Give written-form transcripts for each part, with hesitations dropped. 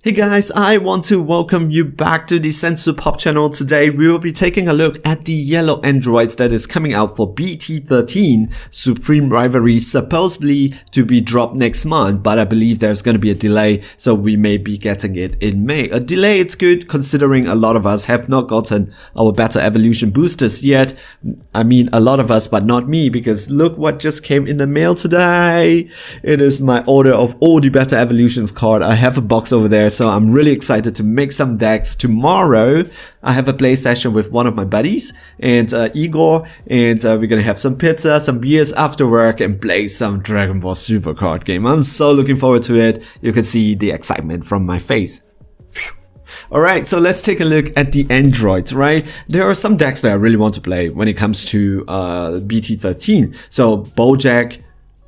Hey guys, I want to welcome you back to the Sensu Pop channel. Today we will be taking a look at the yellow androids that is coming out for BT13 Supreme Rivalry, supposedly to be dropped next month, but I believe there's going to be a delay, so we may be getting it in May. A delay, it's good considering a lot of us have not gotten our Battle Evolution boosters yet. I mean a lot of us, but not me, because look what just came in the mail today. It is my order of all the Battle Evolutions card. I have a box over there. So I'm really excited to make some decks. Tomorrow I have a play session with one of my buddies and Igor, and we're gonna have some pizza, some beers after work and play some Dragon Ball Super card game. I'm so looking forward to it. You can see the excitement from my face. Alright, so let's take a look at the androids, right? There are some decks that I really want to play when it comes to BT13. So Bojack,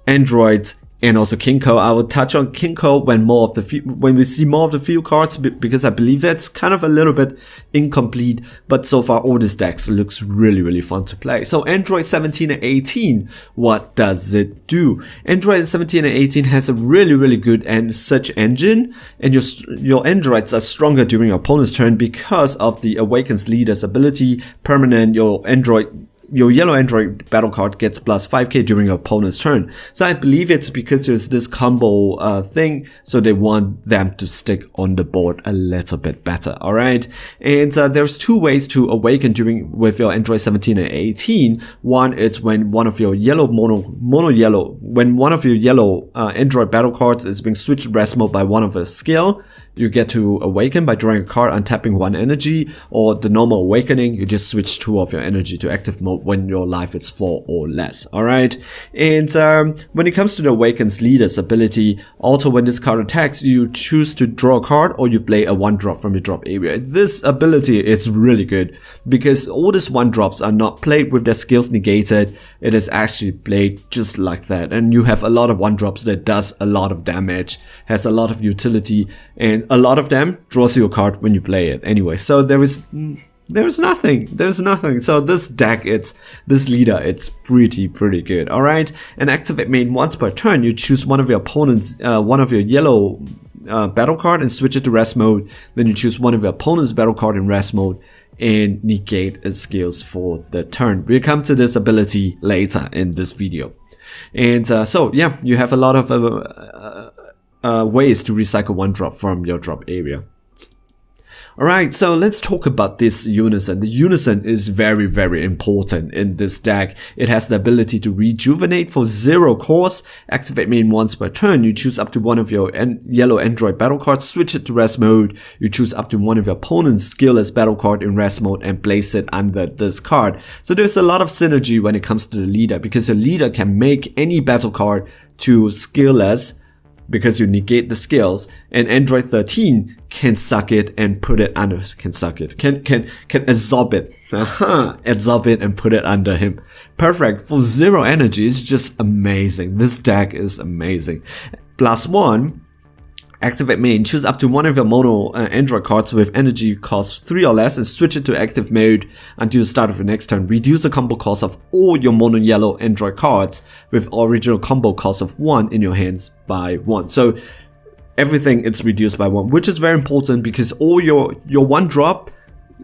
androids, and also Kinko. I will touch on Kinko when we see more of the field cards, because I believe that's kind of a little bit incomplete, but so far all these decks looks really fun to play. So Android 17 and 18, what does it do? Android 17 and 18 has a really good search engine, and your androids are stronger during your opponent's turn because of the Awakens Leader's ability. Permanent, your yellow android battle card gets plus 5k during your opponent's turn. So I believe it's because there's this combo thing, so they want them to stick on the board a little bit better, alright? And there's two ways to awaken with your Android 17 and 18. One is when one of your yellow when one of your yellow android battle cards is being switched to rest mode by one of a skill, you get to awaken by drawing a card, untapping one energy, or the normal awakening, you just switch 2 of your energy to active mode when your life is 4 or less, alright? And when it comes to the Awakens Leader's ability, also when this card attacks, you choose to draw a card or you play a 1-drop from your drop area. This ability is really good because all these 1-drops are not played with their skills negated, it is actually played just like that. And you have a lot of 1-drops that does a lot of damage, has a lot of utility, and a lot of them draws you a card when you play it anyway. So there's nothing. So this deck, this leader, it's pretty good. Alright, and activate main once per turn. You choose one of your opponent's one of your yellow battle card and switch it to rest mode. Then you choose one of your opponent's battle card in rest mode and negate its skills for the turn. We'll come to this ability later in this video. And so yeah, you have a lot of ways to recycle 1-drop from your drop area. Alright, so let's talk about this Unison. The Unison is very important in this deck. It has the ability to rejuvenate for 0 cost. Activate main once per turn. You choose up to one of your yellow android battle cards, switch it to rest mode. You choose up to one of your opponent's skillless battle card in rest mode and place it under this card. So there's a lot of synergy when it comes to the leader, because your leader can make any battle card to skillless because you negate the skills, and Android 13 can suck it and put it under, can absorb it, absorb it and put it under him. Perfect for 0 energy. It's just amazing. This deck is amazing. +1, activate main, choose up to one of your mono android cards with energy cost 3 or less and switch it to active mode until the start of your next turn. Reduce the combo cost of all your mono yellow android cards with original combo cost of 1 in your hands by 1. So everything is reduced by 1, which is very important because all your 1-drop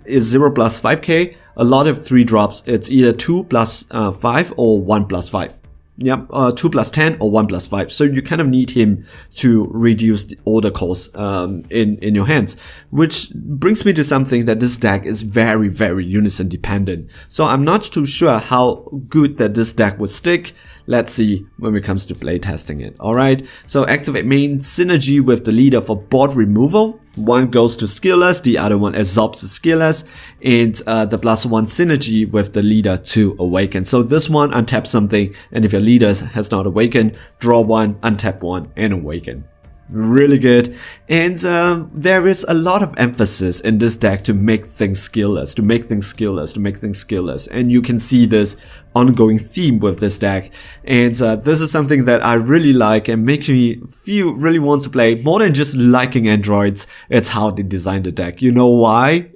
is 0 plus 5k. A lot of 3-drops, it's either 2 plus 5 or 1 plus 5. Yep, 2 plus 10 or 1 plus 5. So you kind of need him to reduce all the costs in your hands. Which brings me to something that this deck is very Unison dependent. So I'm not too sure how good that this deck would stick. Let's see when it comes to play testing it. Alright, so activate main synergy with the leader for board removal. One goes to skillless, the other one absorbs the skillless, and the +1 synergy with the leader to awaken. So this one, untap something, and if your leader has not awakened, draw 1, untap 1, and awaken. Really good. And there is a lot of emphasis in this deck to make things skillless, and you can see this ongoing theme with this deck. And this is something that I really like and makes me really want to play. More than just liking androids, it's how they design the deck. You know why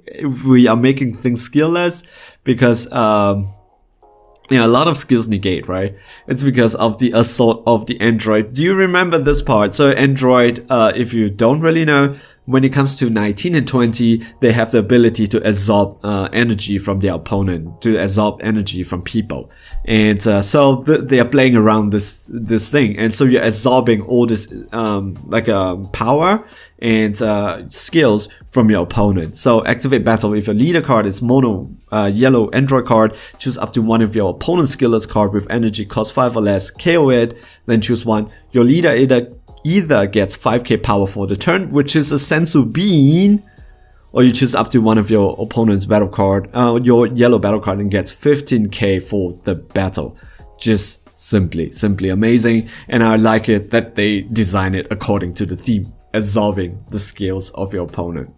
we are making things skillless? Because a lot of skills negate, right? It's because of the assault of the android. Do you remember this part? So android, if you don't really know, when it comes to 19 and 20, they have the ability to absorb energy from their opponent, to absorb energy from people. And so they are playing around this thing. And so you're absorbing all this power and skills from your opponent. So activate battle. If your leader card is mono yellow android card, choose up to one of your opponent's skillless card with energy cost 5 or less, KO it, then choose one. Your leader either gets 5k power for the turn, which is a sensu bean, or you choose up to one of your opponent's battle card, your yellow battle card, and gets 15k for the battle. Just simply amazing. And I like it that they design it according to the theme, absorbing the skills of your opponent.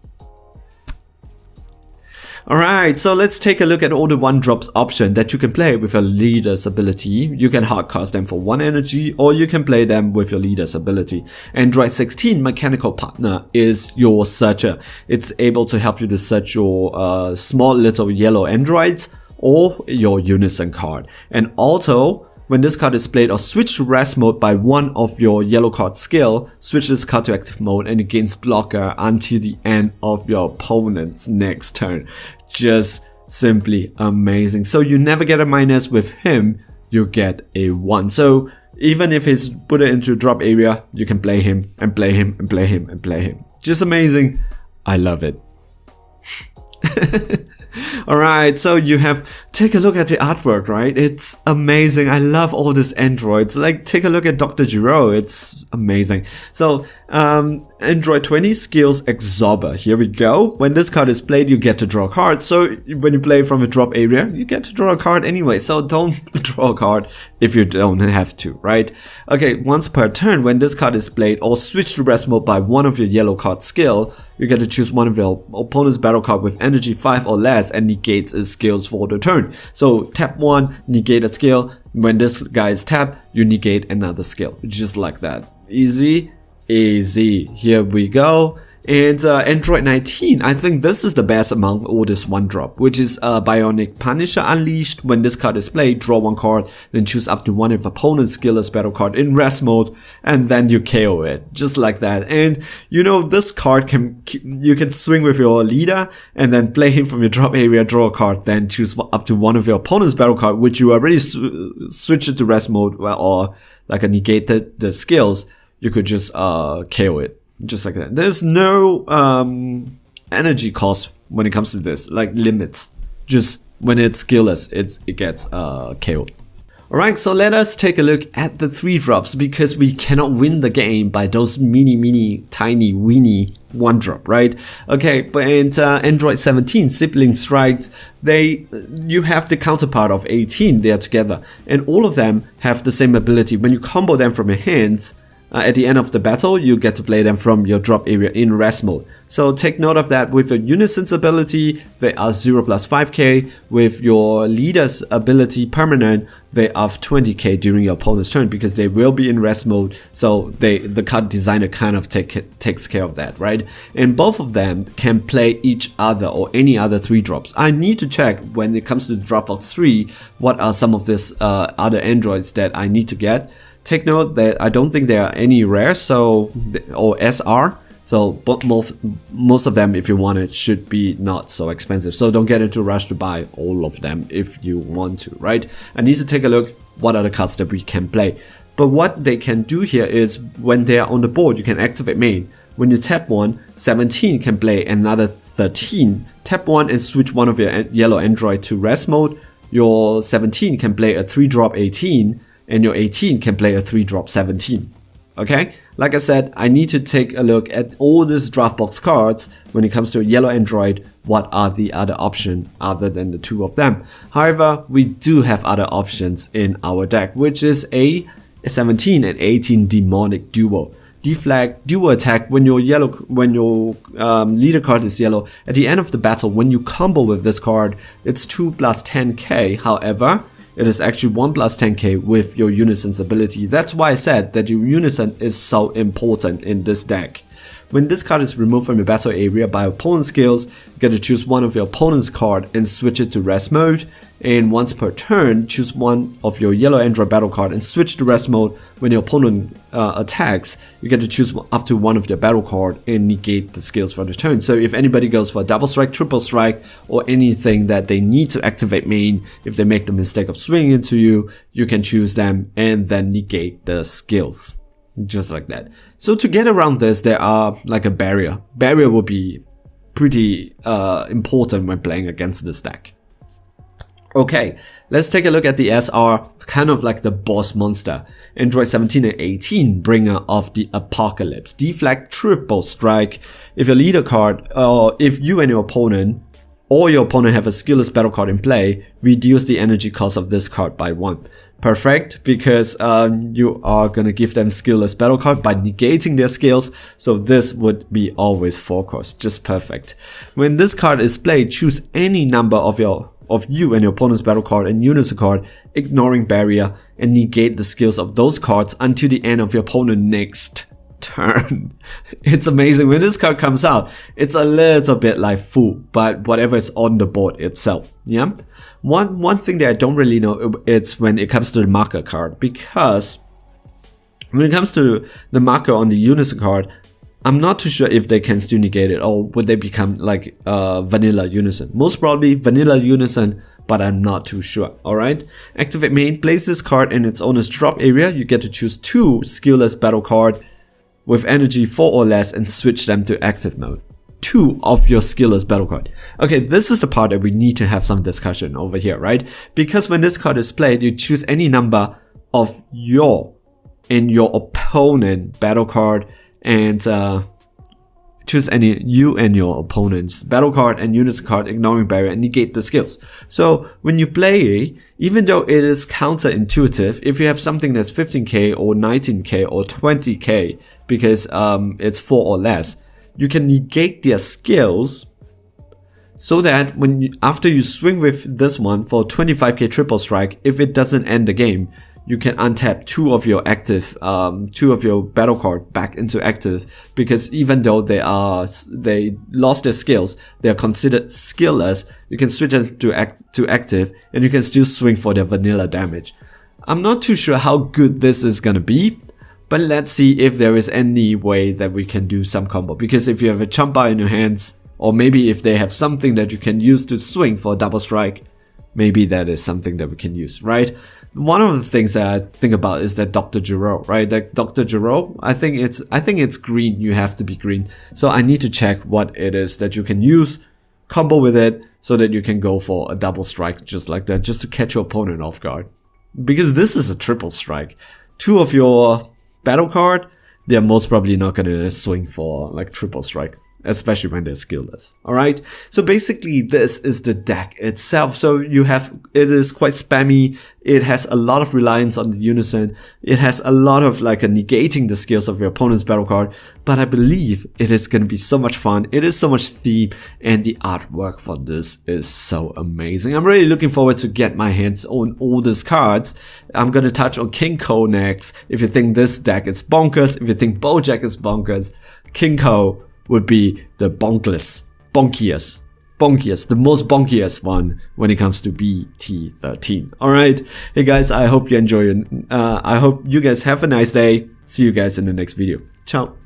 Alright, so let's take a look at all the 1-drops option that you can play with your leader's ability. You can hard cast them for 1 energy, or you can play them with your leader's ability. Android 16 Mechanical Partner is your searcher. It's able to help you to search your small little yellow androids or your Unison card. And also, when this card is played or switched to rest mode by one of your yellow card skill, switch this card to active mode and it gains blocker until the end of your opponent's next turn. Just simply amazing. So you never get a minus with him, you get a 1. So even if he's put it into drop area, you can play him and play him and play him and play him. Just amazing. I love it. Alright, so take a look at the artwork, right? It's amazing. I love all these androids. Like, take a look at Dr. Giro. It's amazing. So, Android 20 skills Absorber. Here we go. When this card is played, you get to draw a card. So when you play from a drop area, you get to draw a card anyway. So don't draw a card if you don't have to, right? Okay, once per turn, when this card is played or switch to rest mode by one of your yellow card skill, you get to choose one of your opponent's battle card with energy 5 or less and negates its skills for the turn. So tap 1, negate a skill. When this guy is tapped, you negate another skill. Just like that. Easy. Here we go. And Android 19, I think this is the best among all this 1-drop, which is Bionic Punisher Unleashed. When this card is played, draw 1 card, then choose up to one of opponent's skillless battle card in rest mode, and then you KO it, just like that. And you know, this card you can swing with your leader, and then play him from your drop area, draw a card, then choose up to one of your opponent's battle card, which you already switched it to rest mode, or like a negated the skills, you could just KO it. Just like that. There's no energy cost when it comes to this, like limits. Just when it's skillless, it gets KO'd. Alright, so let us take a look at the 3-drops, because we cannot win the game by those mini, tiny, weeny 1-drop, right? Okay, but in Android 17, Sibling Strikes, you have the counterpart of 18, they are together. And all of them have the same ability. When you combo them from your hands, at the end of the battle, you get to play them from your drop area in rest mode. So take note of that. With your Unison's ability, they are 0 plus 5k. With your leader's ability permanent, they are 20k during your opponent's turn, because they will be in rest mode. So the card designer kind of takes care of that, right? And both of them can play each other or any other 3-drops. I need to check when it comes to the Dropbox 3, what are some of these other androids that I need to get. Take note that I don't think there are any rare, or SR, so but most of them, if you want it, should be not so expensive. So don't get into a rush to buy all of them if you want to, right? I need to take a look what are the cards that we can play. But what they can do here is when they are on the board, you can activate main. When you tap 1, 17 can play another 13. Tap 1 and switch one of your yellow android to rest mode. Your 17 can play a 3-drop 18. And your 18 can play a 3-drop 17. Okay? Like I said, I need to take a look at all these Dropbox cards when it comes to a yellow android. What are the other options other than the 2 of them? However, we do have other options in our deck, which is a 17 and 18 demonic duo. Deflag, duo attack. When your leader card is yellow, at the end of the battle, when you combo with this card, it's 2 plus 10k. However, it is actually 1 plus 10k with your Unison's ability. That's why I said that your Unison is so important in this deck. When this card is removed from your battle area by opponent's skills, you get to choose one of your opponent's card and switch it to rest mode. And once per turn, choose one of your yellow android battle card and switch to rest mode. When your opponent attacks, you get to choose up to one of their battle card and negate the skills for the turn. So if anybody goes for a double strike, triple strike, or anything that they need to activate main, if they make the mistake of swinging into you, you can choose them and then negate the skills. Just like that. So to get around this, there are like a barrier. Barrier will be pretty important when playing against this deck. Okay, let's take a look at the SR, kind of like the boss monster. Android 17 and 18, bringer of the apocalypse. Deflect, triple strike. If your leader card, or if you and your opponent, or your opponent have a skillless battle card in play, reduce the energy cost of this card by 1. Perfect, because you are going to give them skillless battle card by negating their skills, so this would be always 4 cost, just perfect. When this card is played, choose any number of you and your opponent's battle card and Unison card, ignoring barrier, and negate the skills of those cards until the end of your opponent's next turn. It's amazing. When this card comes out, it's a little bit like full, but whatever is on the board itself. Yeah. One thing that I don't really know, it's when it comes to the marker card, because when it comes to the marker on the Unison card, I'm not too sure if they can still negate it, or would they become like vanilla Unison. Most probably vanilla Unison, but I'm not too sure. Alright, activate main, place this card in its owner's drop area. You get to choose 2 skillless battle card with energy 4 or less and switch them to active mode. 2 of your skillless battle card. Okay, this is the part that we need to have some discussion over here, right? Because when this card is played, you choose any number of your and your opponent battle card, and choose any you and your opponent's battle card and Unison card, ignoring barrier, and negate the skills. So when you play, even though it is counterintuitive, if you have something that's 15k or 19k or 20k, because it's 4 or less, you can negate their skills, so that after you swing with this one for 25k triple strike, if it doesn't end the game, you can untap 2 of your active, 2 of your battle card back into active, because even though they lost their skills, they are considered skillless. You can switch them to active, and you can still swing for their vanilla damage. I'm not too sure how good this is gonna be, but let's see if there is any way that we can do some combo. Because if you have a Champa in your hands, or maybe if they have something that you can use to swing for a double strike, maybe that is something that we can use, right? One of the things that I think about is that Dr. Giro, right? Like Dr. Giro, I think it's green. You have to be green. So I need to check what it is that you can use, combo with it, so that you can go for a double strike just like that, just to catch your opponent off guard. Because this is a triple strike. 2 of your battle card, they're most probably not gonna swing for like triple strike, especially when they're skillless. Alright, so basically this is the deck itself. So it is quite spammy. It has a lot of reliance on the Unison. It has a lot of like negating the skills of your opponent's battle card, but I believe it is going to be so much fun. It is so much theme, and the artwork for this is so amazing. I'm really looking forward to get my hands on all these cards. I'm going to touch on King Ko next. If you think this deck is bonkers, if you think Bojack is bonkers, King Ko would be the bonkiest, the most bonkiest one when it comes to BT13. Alright, hey guys, I hope you enjoy it. I hope you guys have a nice day. See you guys in the next video. Ciao.